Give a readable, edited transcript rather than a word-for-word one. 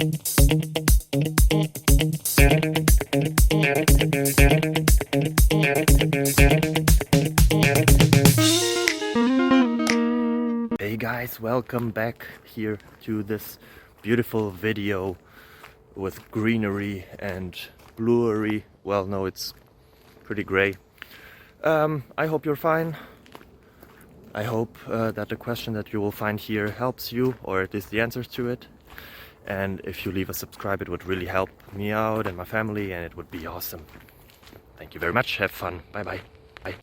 Hey guys, welcome back here to this beautiful video with greenery and bluery. Well, no, it's pretty gray. I hope you're fine. I hope that the question that you will find here helps you, or at least the answers to it. And if you leave a subscribe, it would really help me out and my family, and it would be awesome. Thank you very much. Have fun. Bye bye. Bye.